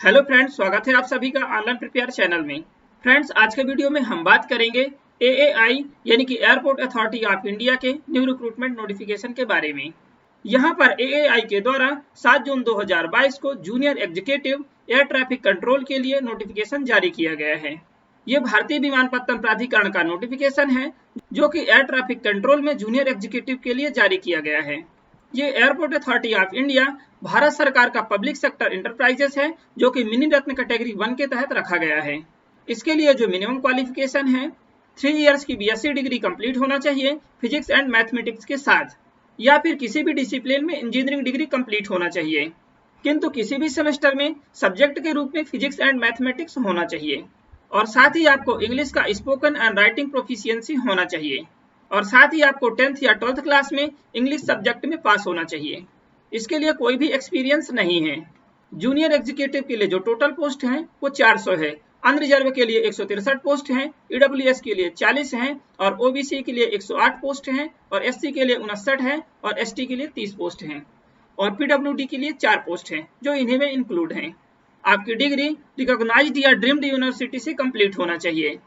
Hello friends, स्वागत है आप सभी का ऑनलाइन प्रिपेयर चैनल में। फ्रेंड्स, आज के वीडियो में हम बात करेंगे एएआई यानी कि एयरपोर्ट अथॉरिटी ऑफ इंडिया के न्यू रिक्रूटमेंट नोटिफिकेशन के बारे में। यहां पर एएआई के द्वारा 7 जून 2022 को junior executive air traffic control के लिए नोटिफिकेशन जारी किया गया है। ये भारतीय विमानपत्तन प्राधिकरण का नोटिफिकेशन है जो कि एयर ट्रैफिक कंट्रोल में जूनियर एग्जीक्यूटिव के लिए जारी किया गया है। ये airport authority of India Bharat सरकार का पब्लिक सेक्टर इंटरप्राइजेस है जो कि मिनी रत्न कैटेगरी 1 के तहत रखा गया है। इसके लिए जो मिनिमम क्वालिफिकेशन है 3 इयर्स की बीएससी डिग्री कंप्लीट होना चाहिए फिजिक्स एंड मैथमेटिक्स के साथ, या फिर किसी भी डिसिप्लिन में इंजीनियरिंग डिग्री कंप्लीट होना चाहिए, किंतु किसी भी सेमेस्टर में सब्जेक्ट के रूप में फिजिक्स एंड मैथमेटिक्स होना चाहिए। और साथ ही आपको इंग्लिश का स्पोकन एंड राइटिंग प्रोफिशिएंसी होना चाहिए, और साथ ही आपको 10th या 12th क्लास में इंग्लिश सब्जेक्ट में पास होना चाहिए। इसके लिए कोई भी एक्सपीरियंस नहीं है। जूनियर एग्जीक्यूटिव के लिए जो टोटल पोस्ट हैं वो 400 है, अनरिजर्व के लिए 163 पोस्ट हैं, ईडब्ल्यूएस के लिए 40 हैं, और ओबीसी के लिए 108 पोस्ट हैं, और एससी के लिए 59 है, और एसटी के लिए 30 पोस्ट हैं, और पीडब्ल्यूडी के लिए 4 पोस्ट हैं जो इन्हीं में इंक्लूड हैं। आपकी डिग्री रिकॉग्नाइज्ड या ड्रीम्ड यूनिवर्सिटी से कंप्लीट होना चाहिए।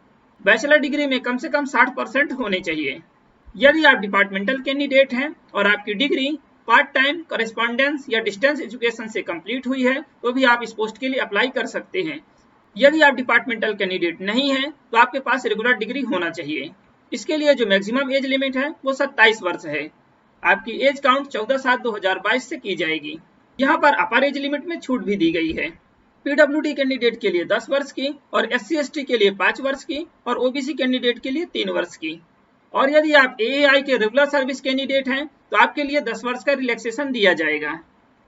बैचलर डिग्री में कम से कम 60% होने चाहिए। यदि आप डिपार्टमेंटल कैंडिडेट हैं और आपकी डिग्री पार्ट टाइम, करेस्पॉन्डेंस या डिस्टेंस एजुकेशन से कंप्लीट हुई है तो भी आप इस पोस्ट के लिए अप्लाई कर सकते हैं। यदि आप डिपार्टमेंटल कैंडिडेट नहीं हैं तो आपके पास रेगुलर डिग्री होना चाहिए। इसके लिए जो मैक्सिमम एज लिमिट है वो 27 वर्ष है। आपकी एज काउंट 14/7/2022 से की जाएगी। यहाँ पर अपर एज लिमिट में छूट भी दी गई है। पीडब्ल्यूडी कैंडिडेट के लिए 10 वर्ष की, और एससी एसटी के लिए 5 वर्ष की, और ओबीसी कैंडिडेट के लिए 3 वर्ष की। और यदि आप एएआई के रेगुलर सर्विस कैंडिडेट हैं तो आपके लिए 10 वर्ष का रिलैक्सेशन दिया जाएगा।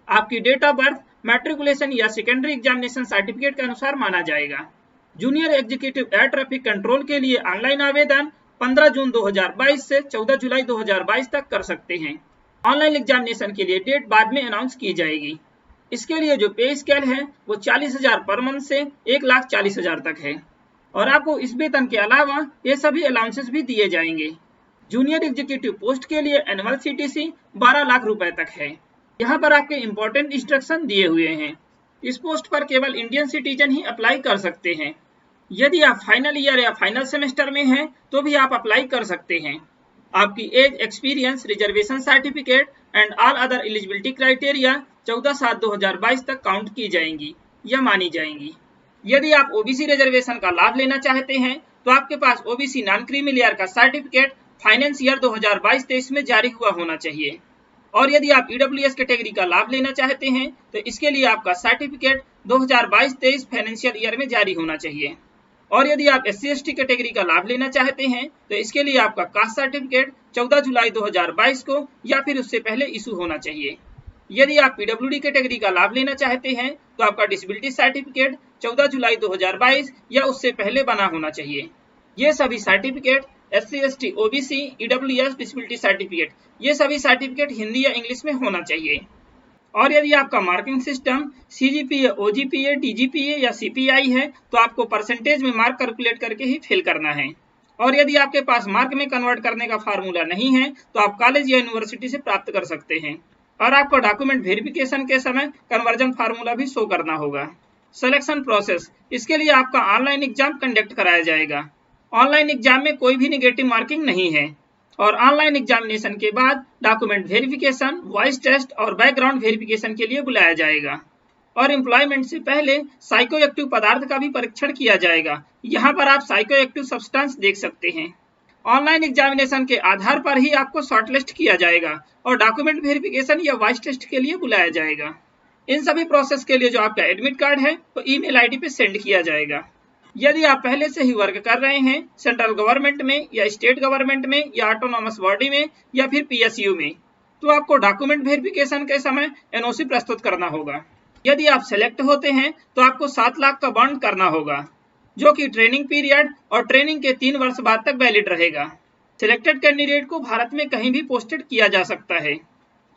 आपकी डेट ऑफ बर्थ मैट्रिकुलेशन या सेकेंडरी एग्जामिनेशन सर्टिफिकेट के अनुसार माना जाएगा। Junior executive air traffic control के लिए ऑनलाइन आवेदन 15 जून 2022 से 14 जुलाई 2022 तक कर सकते हैं। ऑनलाइन एग्जामिनेशन के लिए डेट बाद में अनाउंस की जाएगी। इसके लिए जो पे स्केल है वो 40,000 पर मंथ से 1,40,000 तक है, और आपको इस वेतन के अलावा ये सभी अलाउंसेस भी दिए जाएंगे। जूनियर एग्जीक्यूटिव पोस्ट के लिए एनुअल सीटीसी 12 लाख रुपए तक है। यहाँ पर आपके इंपॉर्टेंट इंस्ट्रक्शन दिए हुए हैं। इस पोस्ट पर केवल इंडियन सिटीजन ही अप्लाई कर सकते हैं। यदि आप फाइनल ईयर या फाइनल सेमेस्टर में हैं तो भी आप अप्लाई कर सकते हैं। आपकी age, experience, reservation certificate and all other eligibility criteria 14/7/2022 तक काउंट की जाएंगी या मानी जाएंगी। यदि आप ओबीसी रिजर्वेशन का लाभ लेना चाहते हैं तो आपके पास ओबीसी नॉन क्रीमी लेयर का सर्टिफिकेट फाइनेंस ईयर 2022-23 में जारी हुआ होना चाहिए। और यदि आप ईडब्ल्यूएस कैटेगरी का लाभ लेना चाहते हैं तो इसके लिए आपका सर्टिफिकेट 2022-23 फाइनेंशियल ईयर में जारी होना चाहिए। और यदि आप एससी एसटी कैटेगरी का लाभ लेना चाहते हैं तो इसके लिए आपका कास्ट सर्टिफिकेट 14 जुलाई 2022 को या फिर उससे पहले इशू होना चाहिए। यदि आप पीडब्ल्यूडी कैटेगरी का लाभ लेना चाहते हैं तो आपका डिसेबिलिटी सर्टिफिकेट 14 जुलाई 2022 या उससे पहले बना होना चाहिए। ये सभी certificate SC ST, OBC, EWS, disability certificate, ये सभी सर्टिफिकेट हिंदी या इंग्लिश में होना चाहिए। और यदि आपका मार्किंग सिस्टम सीजीपीए, ओजीपीए, डीजीपीए या सीपीआई है तो आपको परसेंटेज में मार्क कैलकुलेट करके ही फिल करना है। और यदि आपके पास मार्क में कन्वर्ट करने का फार्मूला नहीं है तो आप कॉलेज या यूनिवर्सिटी से प्राप्त कर सकते हैं। और आपको डॉक्यूमेंट वेरिफिकेशन के समय कन्वर्जन फार्मूला भी शो करना होगा। सिलेक्शन प्रोसेस, इसके लिए आपका ऑनलाइन एग्जाम कंडक्ट कराया जाएगा। ऑनलाइन एग्जाम में कोई भी नेगेटिव मार्किंग नहीं है। और ऑनलाइन एग्जामिनेशन के बाद डॉक्यूमेंट वेरिफिकेशन, वॉइस टेस्ट और बैकग्राउंड वेरिफिकेशन के लिए बुलाया जाएगा। और एम्प्लॉयमेंट से पहले साइको एक्टिव पदार्थ का भी परीक्षण किया जाएगा। यहाँ पर आप साइको एक्टिव सब्सटेंस देख सकते हैं। ऑनलाइन एग्जामिनेशन के आधार पर ही आपको शॉर्टलिस्ट किया जाएगा और डॉक्यूमेंट वेरिफिकेशन या वॉइस टेस्ट के लिए बुलाया जाएगा। इन सभी प्रोसेस के लिए जो आपका एडमिट कार्ड है वो ईमेल आईडी पे सेंड किया जाएगा। यदि आप पहले से ही वर्क कर रहे हैं सेंट्रल गवर्नमेंट में या स्टेट गवर्नमेंट में या ऑटोनॉमस बॉडी में या फिर पीएसयू में, तो आपको डॉक्यूमेंट वेरिफिकेशन के समय एनओसी प्रस्तुत करना होगा। यदि आप सेलेक्ट होते हैं तो आपको 7 लाख का बॉन्ड करना होगा, जो कि ट्रेनिंग पीरियड और ट्रेनिंग के 3 वर्ष बाद तक वैलिड रहेगा। सिलेक्टेड कैंडिडेट को भारत में कहीं भी पोस्टेड किया जा सकता है।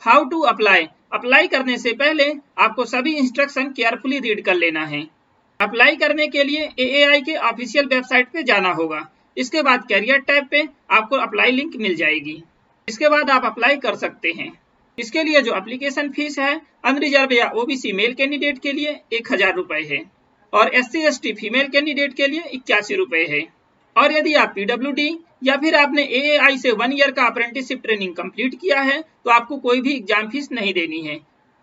हाउ टू अप्लाई, अप्लाई करने से पहले आपको सभी इंस्ट्रक्शन केयरफुली रीड कर लेना है। अप्लाई करने के लिए एएआई के ऑफिशियल वेबसाइट पे जाना होगा। इसके बाद कैरियर टैब पे आपको अप्लाई लिंक मिल जाएगी। इसके बाद आप अप्लाई कर सकते हैं। इसके लिए जो एप्लीकेशन फीस है अनरिजर्व या ओबीसी मेल कैंडिडेट के लिए 1000 रुपए है और SC/ST फीमेल कैंडिडेट के लिए 81 रुपए है। और यदि आप PWD या फिर आपने AAI से 1 ईयर का अप्रेंटिसशिप ट्रेनिंग कंप्लीट किया है तो आपको कोई भी एग्जाम फीस नहीं देनी है,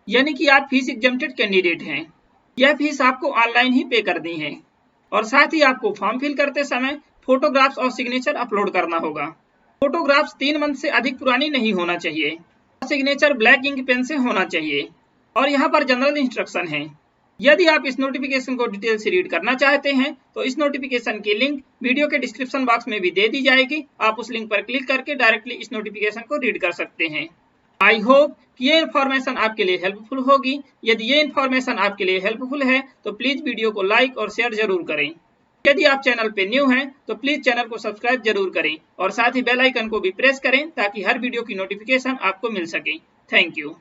यानी कि आप फीस एग्जम्प्टेड कैंडिडेट हैं। यह फीस आपको ऑनलाइन ही पे करनी है और साथ ही आपको फॉर्म फिल करते समय फोटोग्राफ्स और सिग्नेचर अपलोड करना होगा। फोटोग्राफ्स 3 मंथ से अधिक पुरानी नहीं होना चाहिए। सिग्नेचर ब्लैक इंक पेन से होना चाहिए। और यहाँ पर जनरल इंस्ट्रक्शन है। यदि आप इस नोटिफिकेशन को डिटेल से रीड करना चाहते हैं तो इस नोटिफिकेशन की लिंक वीडियो के डिस्क्रिप्शन बॉक्स में भी दे दी जाएगी। आप उस लिंक पर क्लिक करके डायरेक्टली इस नोटिफिकेशन को रीड कर सकते हैं। आई होप कि ये इन्फॉर्मेशन आपके लिए हेल्पफुल होगी। यदि ये इन्फॉर्मेशन आपके लिए हेल्पफुल है तो प्लीज वीडियो को लाइक और शेयर जरूर करें। यदि आप चैनल पे न्यू हैं तो प्लीज चैनल को सब्सक्राइब जरूर करें और साथ ही बेल आइकन को भी प्रेस करें ताकि हर वीडियो की नोटिफिकेशन आपको मिल सके। Thank you.